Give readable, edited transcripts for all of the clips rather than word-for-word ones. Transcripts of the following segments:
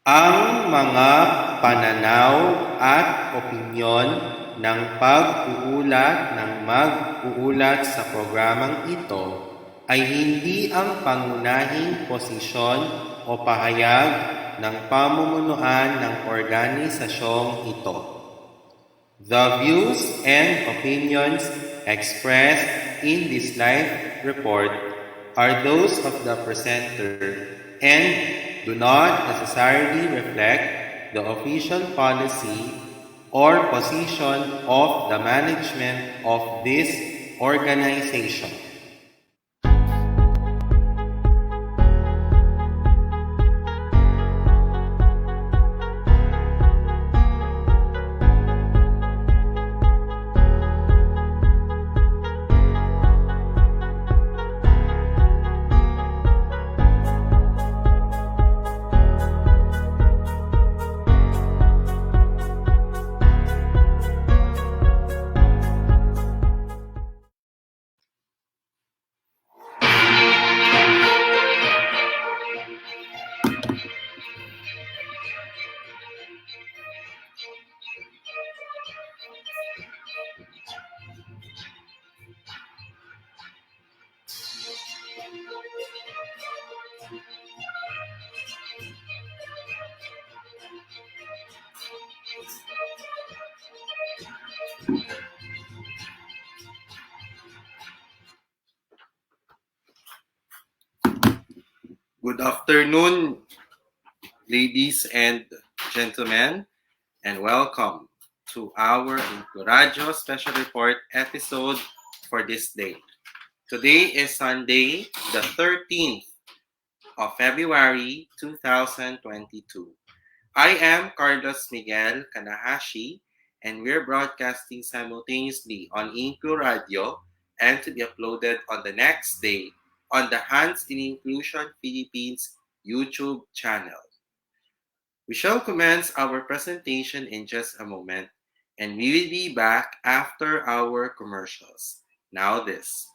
Ang mga pananaw at opinyon ng pag-uulat ng mag-uulat sa programang ito ay hindi ang pangunahing posisyon o pahayag ng pamumunuan ng organisasyong ito. The views and opinions expressed in this live report are those of the presenter and do not necessarily reflect the official policy or position of the management of this organization. Good afternoon, ladies and gentlemen, and welcome to our InkluRadyo Special Report episode for this day. Today is Sunday, the 13th of February 2022. I am Carlos Miguel Kanahashi, and we're broadcasting simultaneously on InkluRadyo and to be uploaded on the next day on the Hands in Inclusion Pilipinas YouTube channel. We shall commence our presentation in just a moment, and we will be back after our commercials. Now this.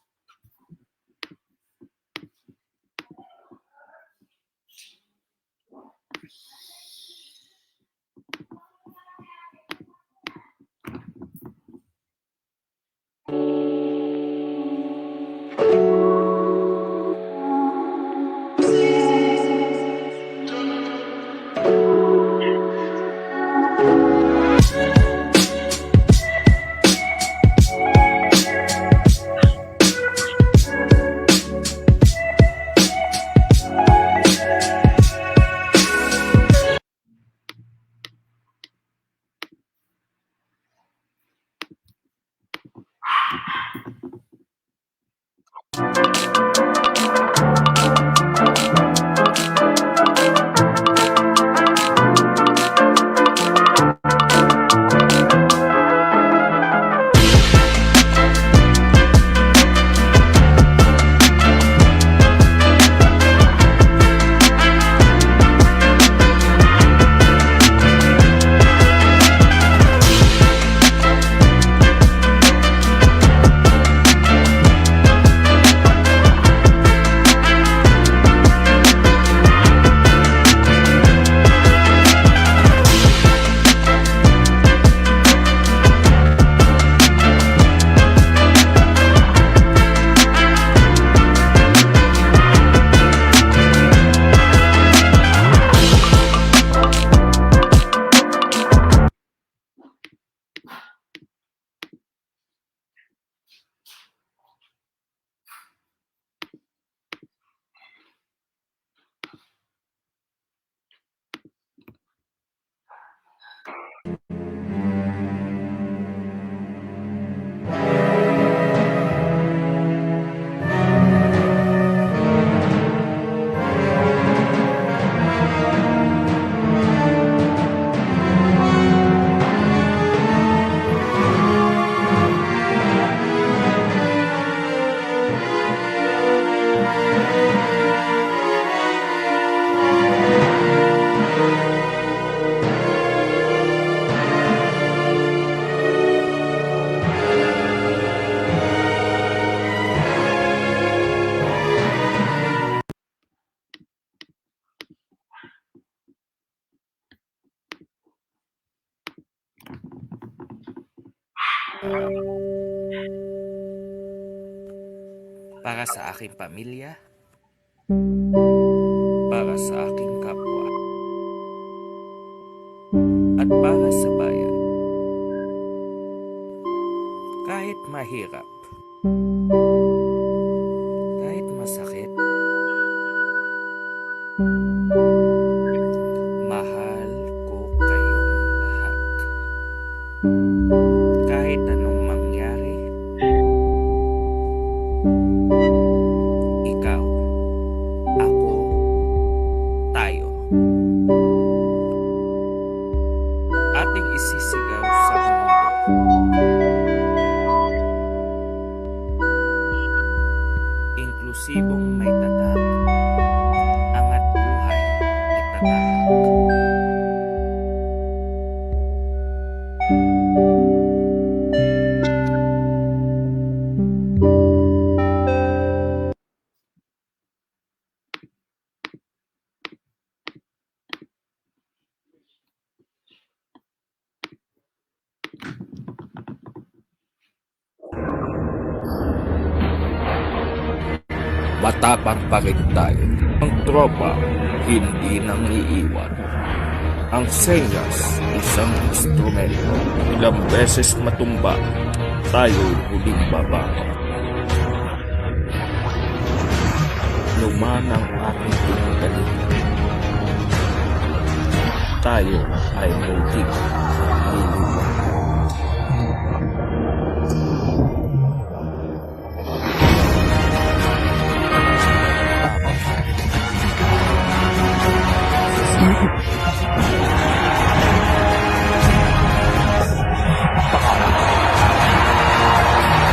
Para sa aking pamilya, para sa aking kapwa, at para sa bayan. Kahit mahirap, kahit masakit, mahal ko kayong lahat. Kahit anong mangyari, ikaw, ako, tayo. Ating isisigaw sa mundo. Inklusibong may tatak, angat buhay itatahak. Matapang pa rin tayo. Ang tropa, hindi nang iiwan. Ang senyas, isang instrumento. Ilang beses matumba, tayo huling bababa. Luman ang ating pinagaling. Tayo ay muling liliwan.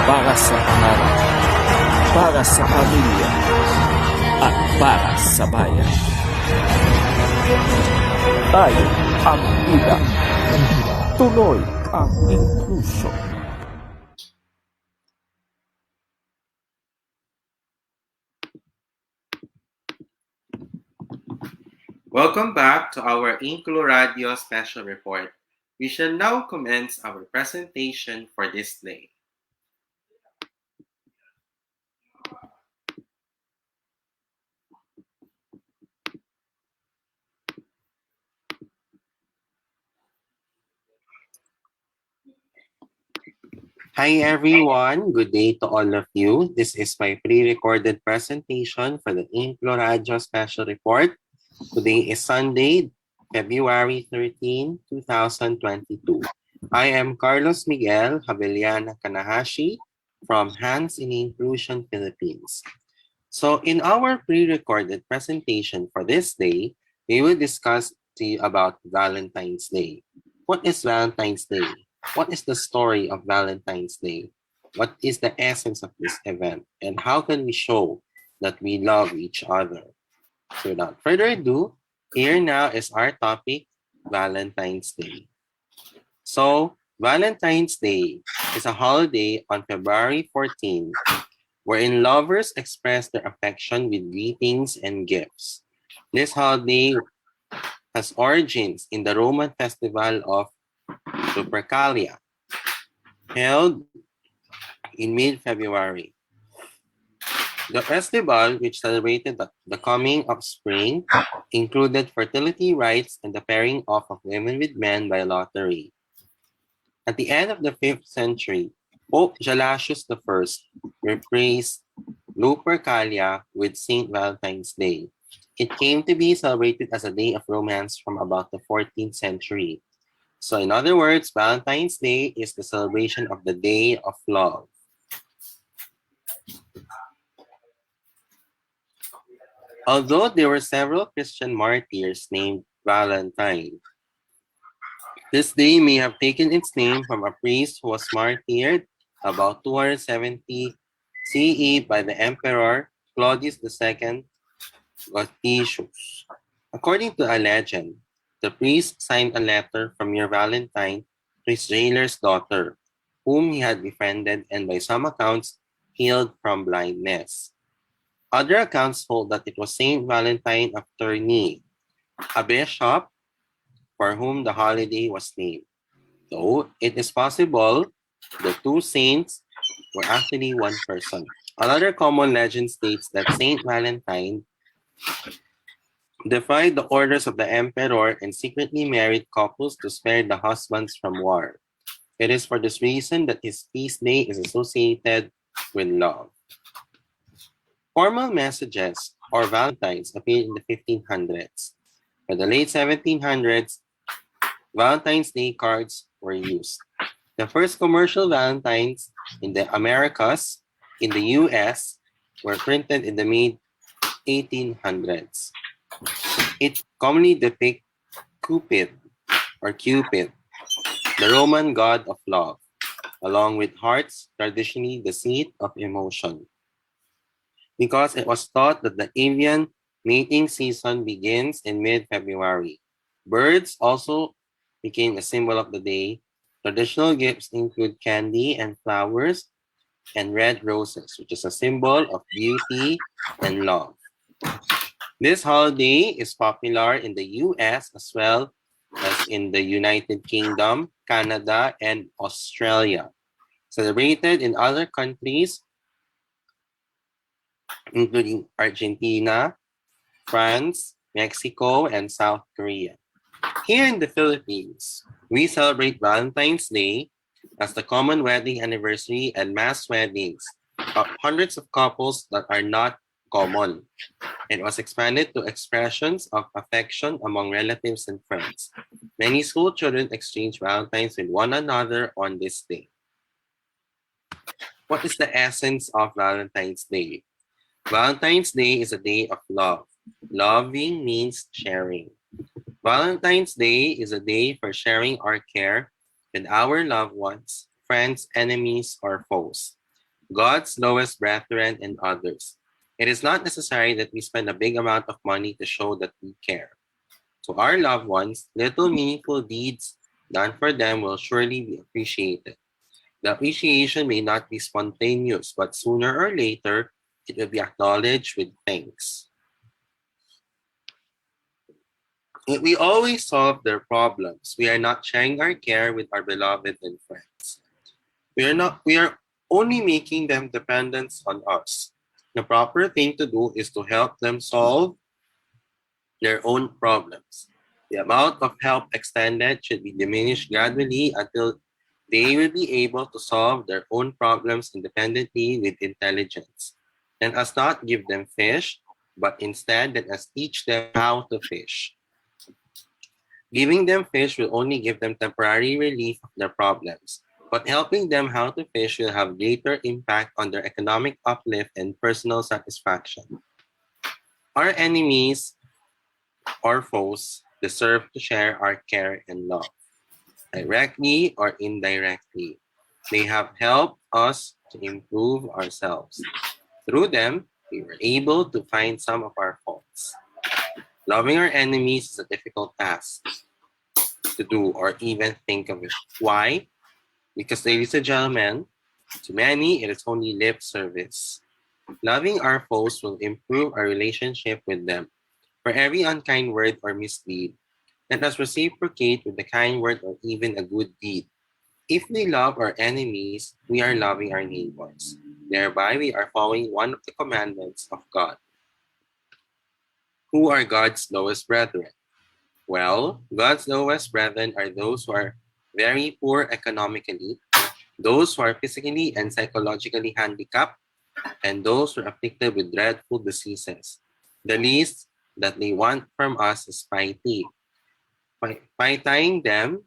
Para sa pangarap, para sa pamilya, at para sa bayan. Tayo ang ida. Tuloy ang inclusion. Welcome back to our InkluRadyo special report. We shall now commence our presentation for this day. Hi everyone, good day to all of you. This is my pre-recorded presentation for the InkluRadyo special report. Today is Sunday, February 13, 2022. I am Carlos Miguel Kanahashi from Hands in Inclusion Pilipinas. So in our pre-recorded presentation for this day, we will discuss to you about Valentine's Day. What is Valentine's Day? What is the story of Valentine's Day? What is the essence of this event? And how can we show that we love each other? So without further ado, here now is our topic, Valentine's Day. So Valentine's Day is a holiday on February 14, wherein lovers express their affection with greetings and gifts. This holiday has origins in the Roman festival of Lupercalia, held in mid-February. The festival, which celebrated the coming of spring, included fertility rites and the pairing off of women with men by lottery. At the end of the 5th century, Pope Gelasius I replaced Lupercalia with St. Valentine's Day. It came to be celebrated as a day of romance from about the 14th century. So in other words, Valentine's Day is the celebration of the Day of Love. Although there were several Christian martyrs named Valentine, this day may have taken its name from a priest who was martyred about 270 CE by the Emperor Claudius II Vespasius. According to a legend, the priest signed a letter from your Valentine to his jailer's daughter, whom he had befriended and by some accounts healed from blindness. Other accounts hold that it was Saint Valentine of Tournai, a bishop for whom the holiday was named. Though it is possible The two saints were actually one person. Another common legend states that Saint Valentine defied the orders of the emperor and secretly married couples to spare the husbands from war. It is for this reason that his feast day is associated with love. Formal messages or valentines appeared in the 1500s. By the late 1700s, Valentine's Day cards were used. The first commercial valentines in the Americas, in the US, were printed in the mid 1800s. It commonly depicts Cupid, the Roman god of love, along with hearts, traditionally the seat of emotion. Because it was thought that the avian mating season begins in mid-February. Birds also became a symbol of the day. Traditional gifts include candy and flowers and red roses, which is a symbol of beauty and love. This holiday is popular in the US as well as in the United Kingdom, Canada, and Australia. Celebrated in other countries, including Argentina, France, Mexico, and South Korea. Here in the Philippines, we celebrate Valentine's Day as the common wedding anniversary and mass weddings of hundreds of couples that are not common. It was expanded to expressions of affection among relatives and friends. Many school children exchange Valentines with one another on this day. What is the essence of Valentine's Day? Valentine's Day is a day of love. Loving means sharing. Valentine's Day is a day for sharing our care with our loved ones, friends, enemies, or foes, God's lowest brethren, and others. It is not necessary that we spend a big amount of money to show that we care. To our loved ones, little meaningful deeds done for them will surely be appreciated. The appreciation may not be spontaneous, but sooner or later, it will be acknowledged with thanks. If we always solve their problems, we are not sharing our care with our beloved and friends. We are only making them dependent on us. The proper thing to do is to help them solve their own problems. The amount of help extended should be diminished gradually until they will be able to solve their own problems independently with intelligence. Let us not give them fish, but instead let us teach them how to fish. Giving them fish will only give them temporary relief of their problems, but helping them how to fish will have greater impact on their economic uplift and personal satisfaction. Our enemies or foes deserve to share our care and love, directly or indirectly. They have helped us to improve ourselves. Through them, we were able to find some of our faults. Loving our enemies is a difficult task to do or even think of it. Why? Because, ladies and gentlemen, to many, it is only lip service. Loving our foes will improve our relationship with them. For every unkind word or misdeed, let us reciprocate with a kind word or even a good deed. If we love our enemies, we are loving our neighbors. Thereby, we are following one of the commandments of God. Who are God's lowest brethren? Well, God's lowest brethren are those who are very poor economically, those who are physically and psychologically handicapped, and those who are afflicted with dreadful diseases. The least that they want from us is piety. Pietying them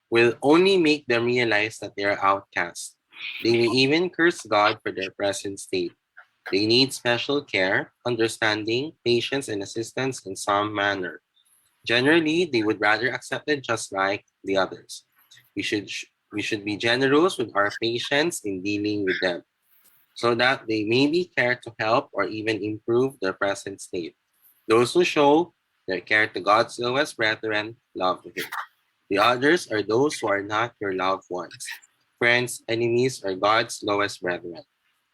will only make them realize that they are outcasts. They may even curse God for their present state. They need special care, understanding, patience, and assistance in some manner. Generally, they would rather accept it just like the others. We should be generous with our patience in dealing with them, so that they may be cared to help or even improve their present state. Those who show their care to God's lowest brethren love Him. The others are those who are not your loved ones. Friends, enemies are God's lowest brethren.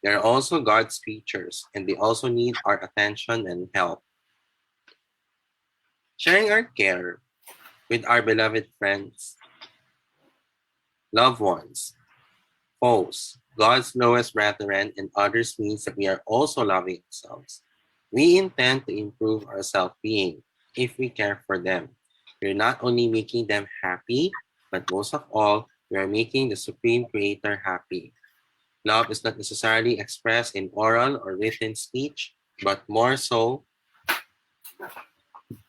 They are also God's creatures, and they also need our attention and help. Sharing our care with our beloved friends loved ones, foes, God's lowest brethren, and others means that we are also loving ourselves. We intend to improve our self-being if we care for them. We're not only making them happy, but most of all, we are making the Supreme Creator happy. Love is not necessarily expressed in oral or written speech, but more so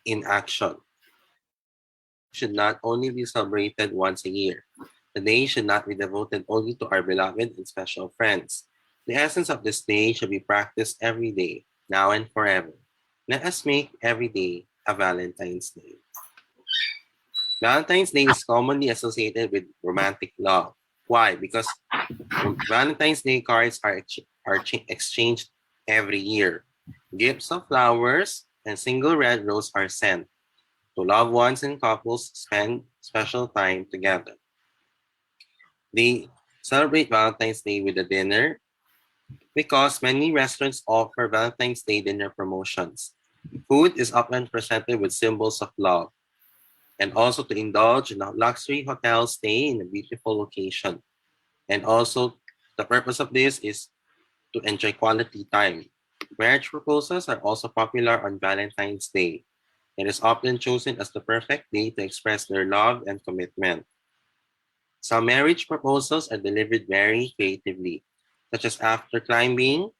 in action. Valentine's Day should not only be celebrated once a year. The day should not be devoted only to our beloved and special friends. The essence of this day should be practiced every day, now and forever. Let us make every day a Valentine's Day. Valentine's Day is commonly associated with romantic love. Why? Because Valentine's Day cards are exchanged every year. Gifts of flowers and single red rose are sent. To loved ones and couples spend special time together. They celebrate Valentine's Day with a dinner because many restaurants offer Valentine's Day dinner promotions. Food is often presented with symbols of love and also to indulge in a luxury hotel stay in a beautiful location. And also, the purpose of this is to enjoy quality time. Marriage proposals are also popular on Valentine's Day. It is often chosen as the perfect day to express their love and commitment. Some marriage proposals are delivered very creatively, such as after climbing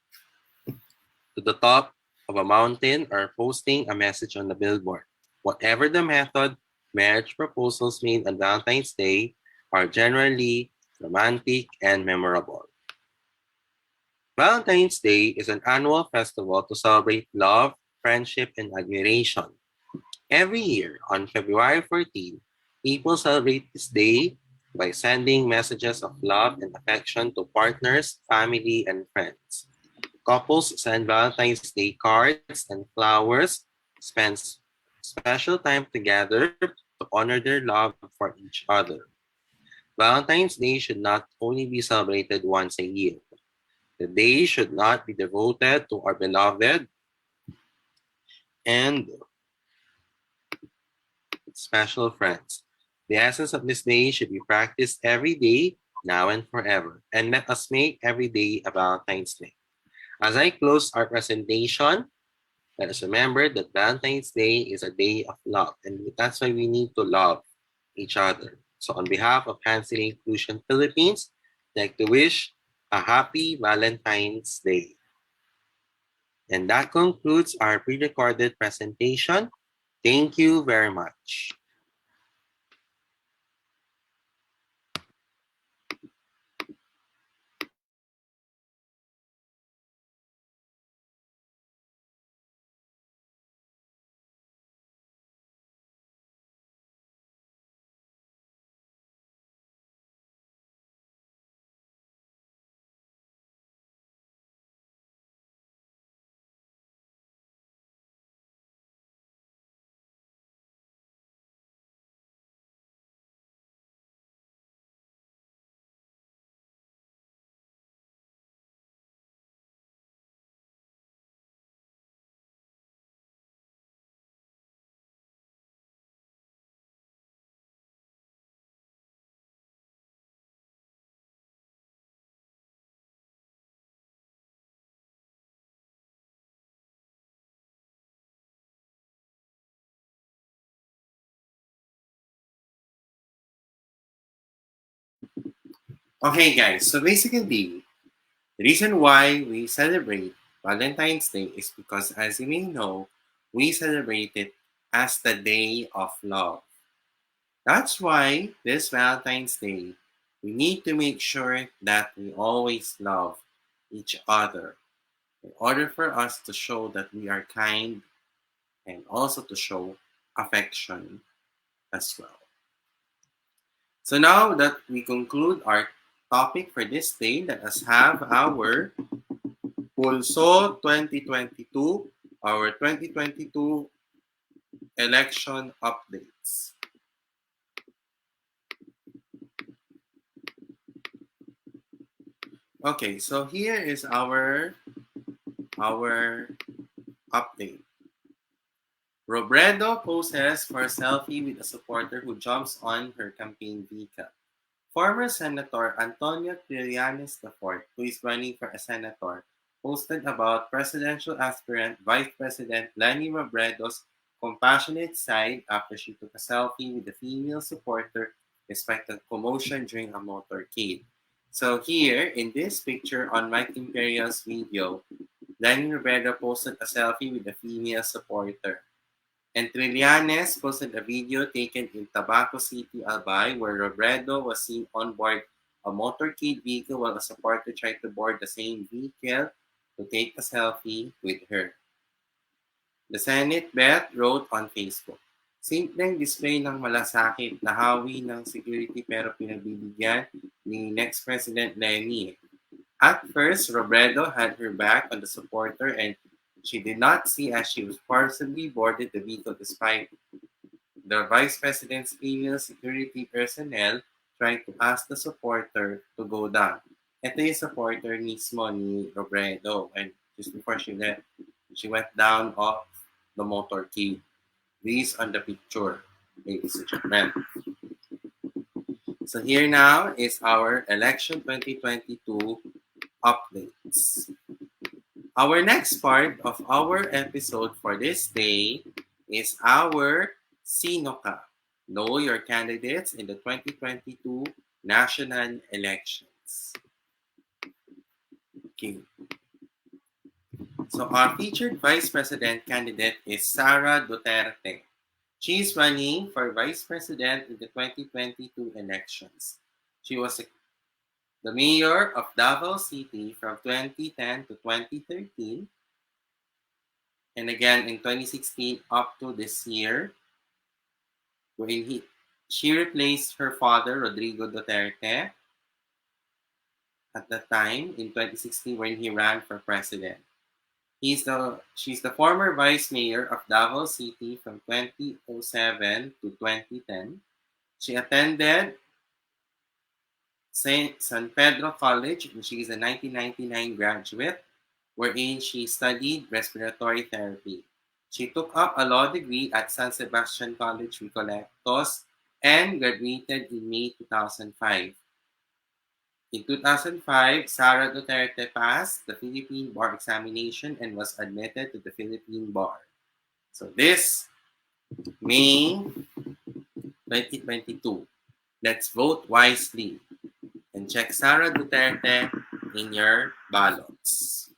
to the top of a mountain or posting a message on the billboard. Whatever the method, marriage proposals made on Valentine's Day are generally romantic and memorable. Valentine's Day is an annual festival to celebrate love, friendship, and admiration. Every year, on February 14, people celebrate this day by sending messages of love and affection to partners, family, and friends. Couples send Valentine's Day cards and flowers, spend special time together to honor their love for each other. Valentine's Day should not only be celebrated once a year. The day should not be devoted to our beloved and special friends. The essence of this day should be practiced every day, now and forever. And let us make every day a Valentine's Day. As I close our presentation, let us remember that Valentine's Day is a day of love, and that's why we need to love each other. So, on behalf of HNI Inclusion Philippines, I'd like to wish a happy Valentine's Day. And that concludes our pre-recorded presentation. Thank you very much. Okay, guys, so basically, the reason why we celebrate Valentine's Day is because, as you may know, we celebrate it as the day of love. That's why this Valentine's Day, we need to make sure that we always love each other in order for us to show that we are kind and also to show affection as well. So now that we conclude our topic for this day, let us have our Pulso 2022, our 2022 election updates. Okay, so here is our update. Robredo poses for a selfie with a supporter who jumps on her campaign vehicle. Former Senator Antonio Trillanes IV, who is running for a senator, posted about presidential aspirant Vice President Leni Robredo's compassionate side after she took a selfie with a female supporter despite a commotion during a motorcade. So here, in this picture on Mike Imperial's video, Leni Robredo posted a selfie with a female supporter. And Trillanes posted a video taken in Tabaco City, Albay, where Robredo was seen on board a motorcade vehicle while a supporter tried to board the same vehicle to take a selfie with her. The Senate Bet wrote on Facebook, simpleng display ng malasakit na hawi ng security pero pinagbibigyan ni next President Leni. At first, Robredo had her back on the supporter and she did not see as she was forcibly boarded the vehicle despite the Vice President's female security personnel trying to ask the supporter to go down. Ito yung supporter mismo ni Robredo, and just before she left, she went down off the motorcade. This on the picture, ladies and gentlemen. So here now is our election 2022 updates. Our next part of our episode for this day is our Sino Ka? Know your candidates in the 2022 national elections. Okay. So our featured vice president candidate is Sara Duterte. She is running for vice president in the 2022 elections. She was the mayor of Davao City from 2010 to 2013, and again in 2016 up to this year, when she replaced her father, Rodrigo Duterte, at the time in 2016 when he ran for president. She's the former vice mayor of Davao City from 2007 to 2010. She attended San Pedro College, and she is a 1999 graduate, wherein she studied respiratory therapy. She took up a law degree at San Sebastian College, Recoletos, and graduated in May 2005. In 2005, Sara Duterte passed the Philippine Bar Examination and was admitted to the Philippine Bar. So this May 2022, let's vote wisely and check Sara Duterte in your ballots.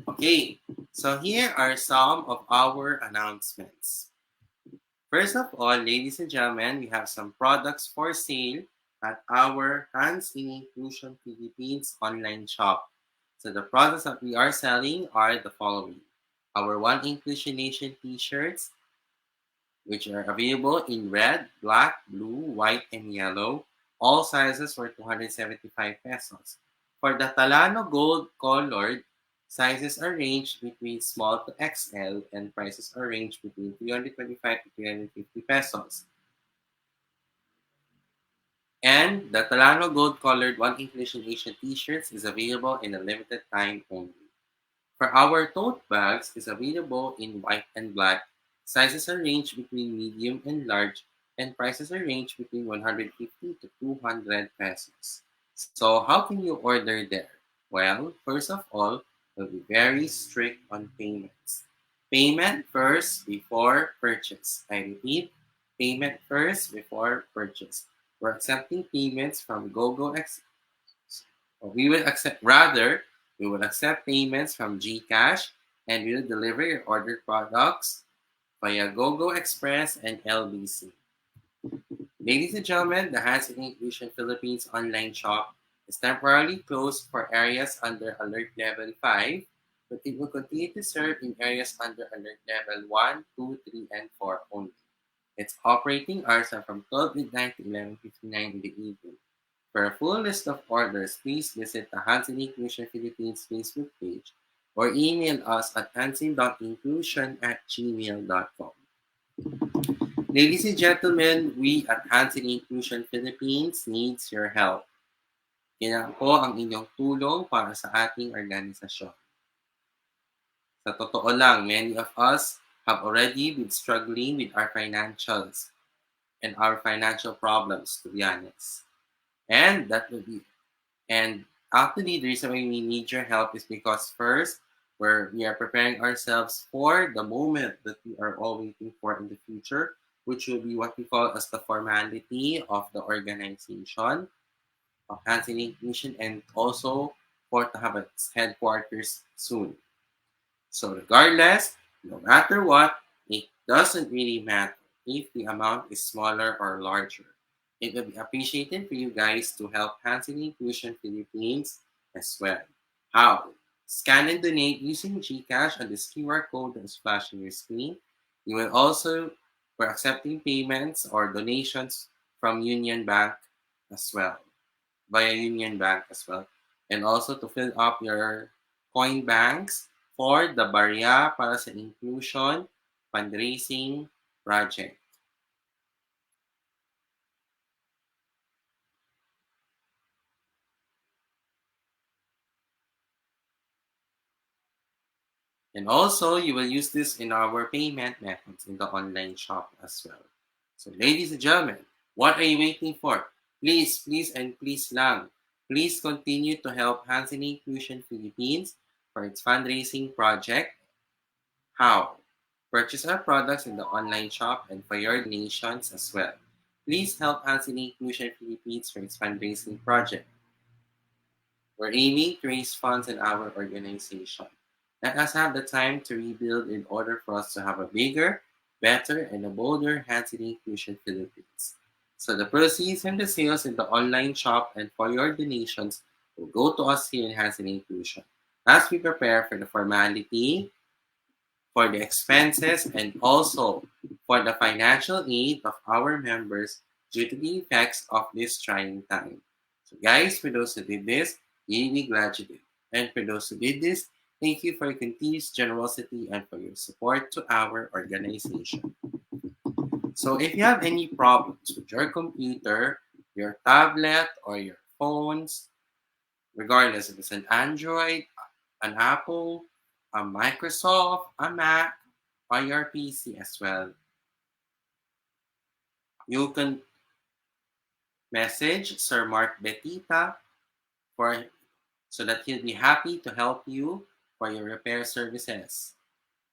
Okay, so here are some of our announcements. First of all, ladies and gentlemen, we have some products for sale at our Hands in Inclusion Philippines online shop. So the products that we are selling are the following. Our One Inclusion Nation t-shirts, which are available in red, black, blue, white, and yellow. All sizes for 275 pesos. For the Talano Gold Colored, sizes are ranged between small to XL and prices are ranged between 325 to 350 pesos. And the Talano Gold Colored One Inclusion Nation t-shirts is available in a limited time only. For our tote bags is available in white and black. Sizes are ranged between medium and large, and prices are ranged between 150 to 200 pesos. So how can you order there? Well, first of all, we'll be very strict on payments. Payment first before purchase. I repeat, payment first before purchase. We're accepting payments from GoGoX. We will accept payments from GCash, and we will deliver your ordered products via GoGo Express and LBC. Ladies and gentlemen, the Hands in Inclusion Philippines online shop is temporarily closed for areas under Alert Level 5, but it will continue to serve in areas under Alert Level 1, 2, 3, and 4 only. Its operating hours are from 12 midnight to 11:59 in the evening. For a full list of orders, please visit the Hands in Inclusion Philippines Facebook page or email us at hansin.inclusion@gmail.com. Ladies and gentlemen, we at Hands in Inclusion Philippines needs your help. Kailangan po ang inyong tulong para sa ating organisasyon. Sa totoo lang, many of us have already been struggling with our financials. and our financial problems, to be honest. And that will be and actually the reason why we need your help is because first we are preparing ourselves for the moment that we are all waiting for in the future, which will be what we call as the formality of the organization of Hansen Inclusion and also for to have its headquarters soon. So regardless, no matter what, it doesn't really matter if the amount is smaller or larger. It will be appreciated for you guys to help Hansen Inclusion Philippines as well. How? Scan and donate using GCash on this QR code that is flashing your screen. You will also, for accepting payments or donations from Union Bank as well, via Union Bank as well. And also to fill up your coin banks for the Barya para sa Inclusion Fundraising Project. And also, you will use this in our payment methods in the online shop as well. So, ladies and gentlemen, what are you waiting for? Please, please, and please lang. Please continue to help Hansen Inclusion Philippines for its fundraising project. How? Purchase our products in the online shop and for your donations as well. Please help Hansen Inclusion Philippines for its fundraising project. We're aiming to raise funds in our organization. Let us have the time to rebuild in order for us to have a bigger, better, and a bolder Hansen Inclusion Philippines. So the proceeds from the sales in the online shop and for your donations will go to us here in Hansen Inclusion. As we prepare for the formality, for the expenses, and also for the financial aid of our members due to the effects of this trying time. So guys, for those who did this, really glad you did. And for those who did this, thank you for your continuous generosity and for your support to our organization. So if you have any problems with your computer, your tablet, or your phones, regardless if it's an Android, an Apple, a Microsoft, a Mac, or your PC as well, you can message Sir Mark Betita for so that he'll be happy to help you for your repair services.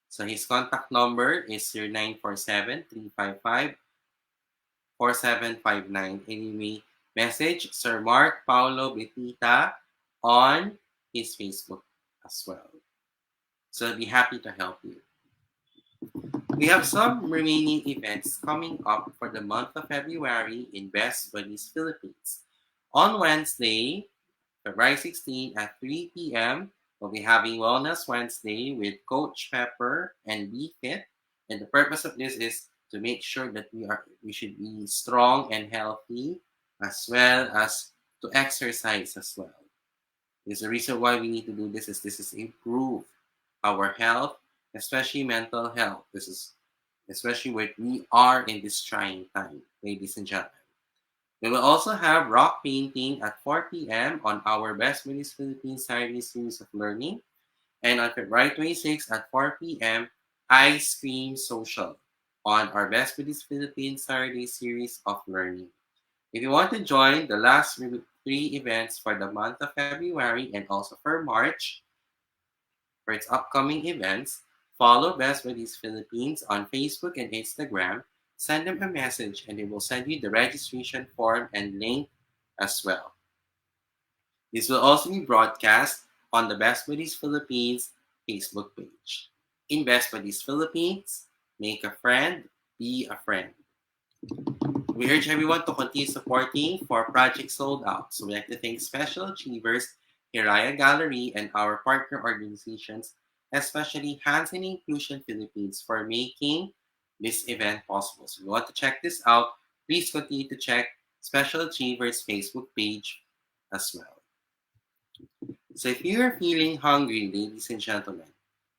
So his contact number is 0947-355-4759. And you may message Sir Mark Paulo Betita on his Facebook as well. So I'll be happy to help you. We have some remaining events coming up for the month of February in Best Buddies Philippines. On Wednesday, February 16 at 3 p.m., we'll be having Wellness Wednesday with Coach Pepper and Be Fit. And the purpose of this is to make sure that we should be strong and healthy as well as to exercise as well. There's a reason why we need to do this is improve our health, especially mental health. This is especially when we are in this trying time, ladies and gentlemen. We will also have rock painting at 4 p.m. on our Best Buddies Philippines Saturday series of learning. And on February 26 at 4 p.m., Ice Cream Social on our Best Buddies Philippines Saturday series of learning. If you want to join the last 3 events for the month of February and also for March, for its upcoming events, follow Best Buddies Philippines on Facebook and Instagram. Send them a message and they will send you the registration form and link as well. This will also be broadcast on the Best Buddies Philippines Facebook page. In Best Buddies Philippines, make a friend, be a friend. We urge everyone to continue supporting for Project Sold Out. So we'd like to thank Special Achievers, Hiraya Gallery, and our partner organizations, especially Hansen Inclusion Philippines, for making this event possible. So if you want to check this out, please continue to check Special Achievers Facebook page as well. So if you're feeling hungry, ladies and gentlemen,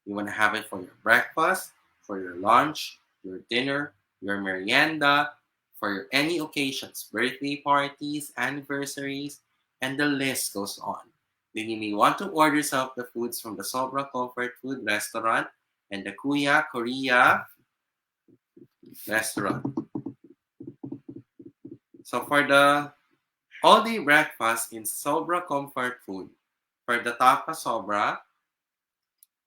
you want to have it for your breakfast, for your lunch, your dinner, your merienda, for any occasions, birthday parties, anniversaries, and the list goes on. Then you may want to order some of the foods from the Sobra Comfort Food Restaurant and the Kuya Korea Restaurant. So for the all-day breakfast in Sobra Comfort Food, for the tapa sobra,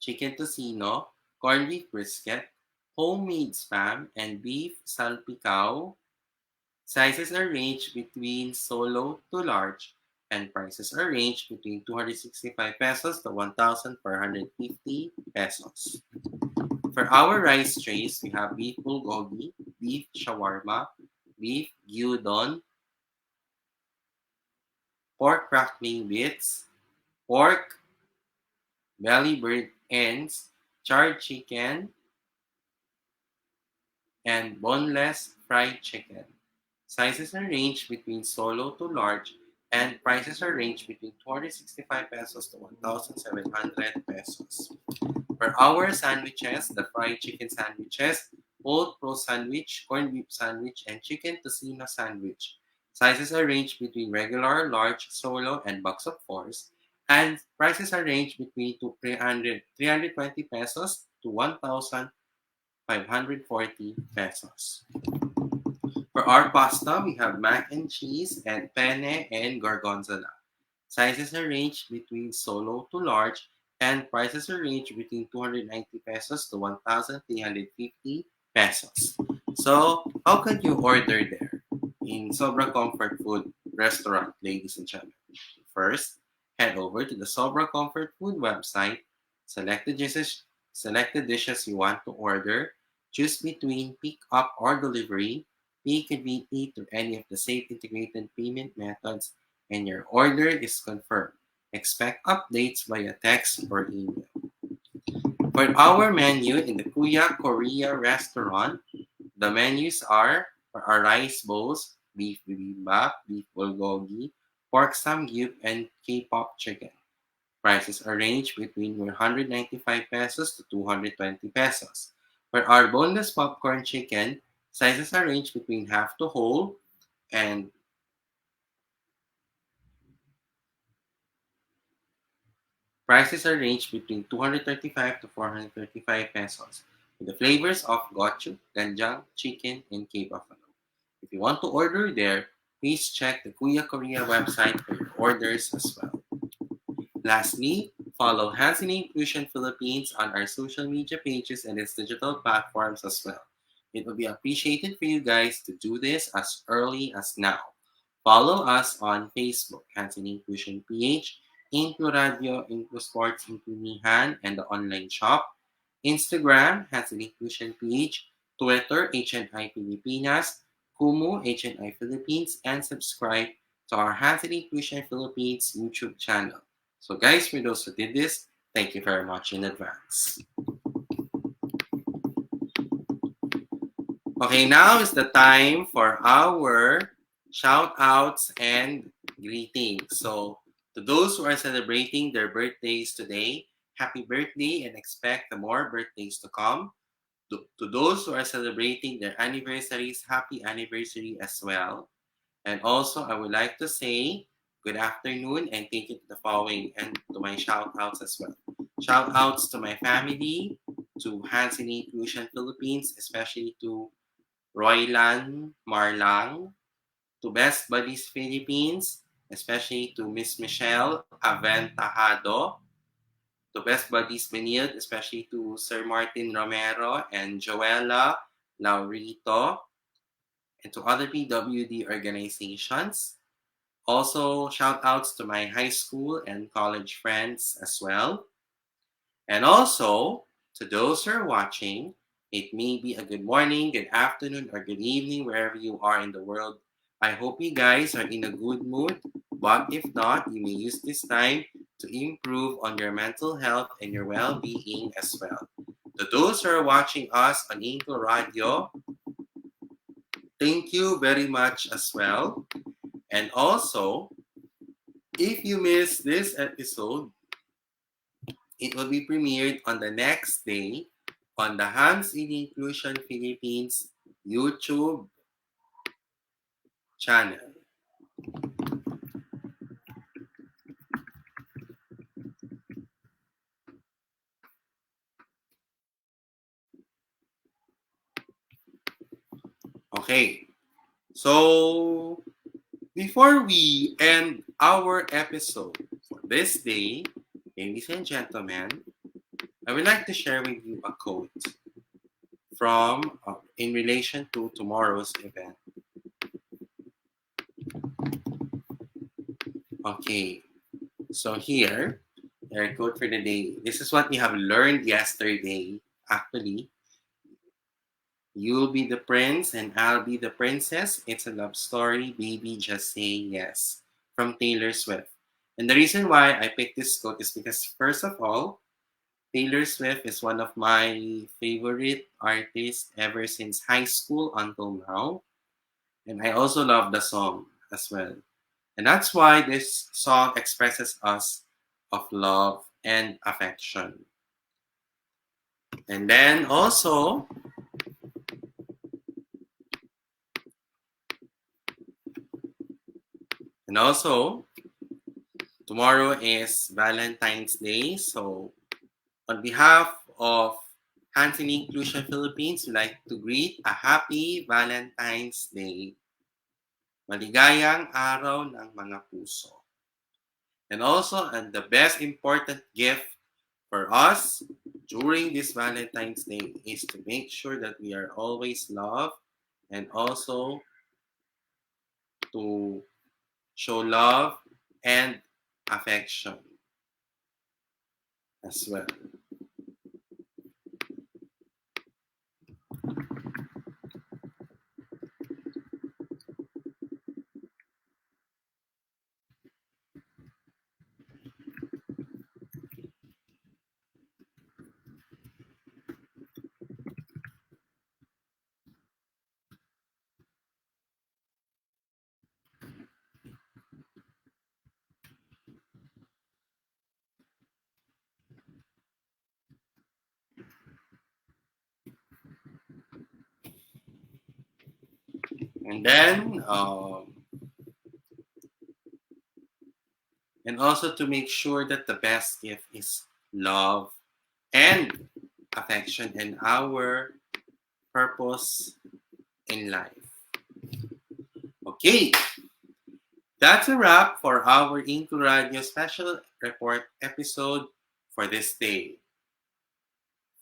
chicken tocino, corned beef brisket, homemade spam, and beef salpicao. Sizes are ranged between solo to large, and prices are ranged between 265 pesos to 1,450 pesos. For our rice trays, we have beef bulgogi, beef shawarma, beef gyudon, pork crackling bits, pork belly bird ends, charred chicken, and boneless fried chicken. Sizes are ranged between solo to large, and prices are ranged between 265 pesos to 1,700 pesos. For our sandwiches, the fried chicken sandwiches, old pro sandwich, corned beef sandwich, and chicken tocino sandwich. Sizes are ranged between regular, large, solo, and box of fours, and prices are ranged between 320 pesos to 1,540 pesos. For our pasta, we have mac and cheese and penne and gorgonzola. Sizes are ranged between solo to large, and prices are ranged between 290 pesos to 1,350 pesos. So, how can you order there in Sobra Comfort Food restaurant, ladies and gentlemen? First, head over to the Sobra Comfort Food website, select the dishes you want to order, choose between pick up or delivery, pay conveniently through any of the safe integrated payment methods, and your order is confirmed. Expect updates via text or email. For our menu in the Kuya Korea restaurant, the menus are for our rice bowls, beef bibimbap, beef bulgogi, pork samgyup, and K-pop chicken. Prices are ranged between 195 pesos to 220 pesos. For our boneless popcorn chicken, sizes are ranged between half to whole, and prices are ranged between 235 to 435 pesos, with the flavors of gochu, ganjang, chicken, and K-buffalo. If you want to order there, please check the Kuya Korea website for your orders as well. Lastly, follow HNI Inclusion Philippines on our social media pages and its digital platforms as well. It would be appreciated for you guys to do this as early as now. Follow us on Facebook, HNI Inclusion PH, InkluRadio, InkluSports, InkluNihan, and the online shop. Instagram, HNI Inclusion PH, Twitter, HNI Pilipinas, Kumu, HNI Philippines, and subscribe to our HNI Inclusion Philippines YouTube channel. So guys, for those who did this, thank you very much in advance. Okay, now is the time for our shout outs and greetings. So to those who are celebrating their birthdays today, happy birthday and expect more birthdays to come. To those who are celebrating their anniversaries, happy anniversary as well. And also, I would like to say good afternoon and thank you to the following and to my shout outs as well. Shout outs to my family, to Hansen Inclusion Philippines, especially to Roylan Marlang, to Best Buddies Philippines, especially to Miss Michelle Aventajado, to Best Buddies Benilde, especially to Sir Martin Romero and Joella Laurito, and to other PWD organizations. Also, shout outs to my high school and college friends as well. And also, to those who are watching, it may be a good morning, good afternoon, or good evening, wherever you are in the world. I hope you guys are in a good mood, but if not, you may use this time to improve on your mental health and your well-being as well. To those who are watching us on InkluRadio, thank you very much as well. And also, if you missed this episode, it will be premiered on the next day on the Hands in Inclusion Philippines YouTube channel. Okay, so Before we end our episode for this day, ladies and gentlemen, I would like to share with you a quote from in relation to tomorrow's event. Okay, so here, our quote for the day. This is what we have learned yesterday. Actually, you'll be the prince and I'll be the princess. It's a love story, baby. Just say yes. From Taylor Swift. And the reason why I picked this quote is because, first of all, Taylor Swift is one of my favorite artists ever since high school until now. And I also love the song as well. And that's why this song expresses us of love and affection. And then also, tomorrow is Valentine's Day. So on behalf of HNI Inclusion Philippines, we'd like to greet a happy Valentine's Day. Maligayang araw ng mga puso. And also, and the best important gift for us during this Valentine's Day is to make sure that we are always loved and also to show love and affection as well. And then, and also to make sure that the best gift is love and affection and our purpose in life. Okay, that's a wrap for our InkluRadyo special report episode for this day.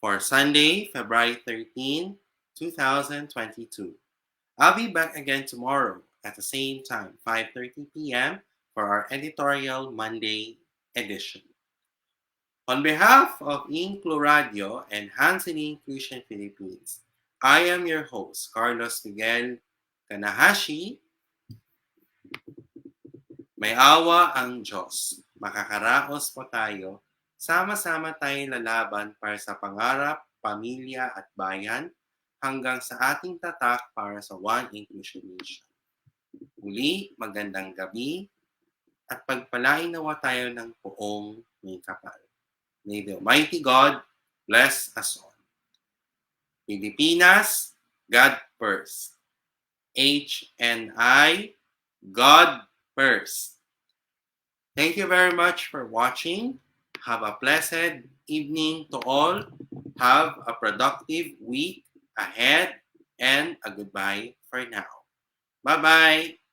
For Sunday, February 13, 2022. I'll be back again tomorrow at the same time, 5:30 p.m. for our Editorial Monday edition. On behalf of InkluRadyo and HNI Inclusion Philippines, I am your host, Carlos Miguel Kanahashi. May awa ang Diyos. Makakaraos po tayo. Sama-sama tayong lalaban para sa pangarap, pamilya at bayan hanggang sa ating tatak para sa One Inclusion Nation. Muli, magandang gabi at pagpalain nawa tayo ng poong may kapal. May the Almighty God bless us all. Pilipinas, God first. HNI, God first. Thank you very much for watching. Have a blessed evening to all. Have a productive week ahead and a goodbye for now. Bye-bye.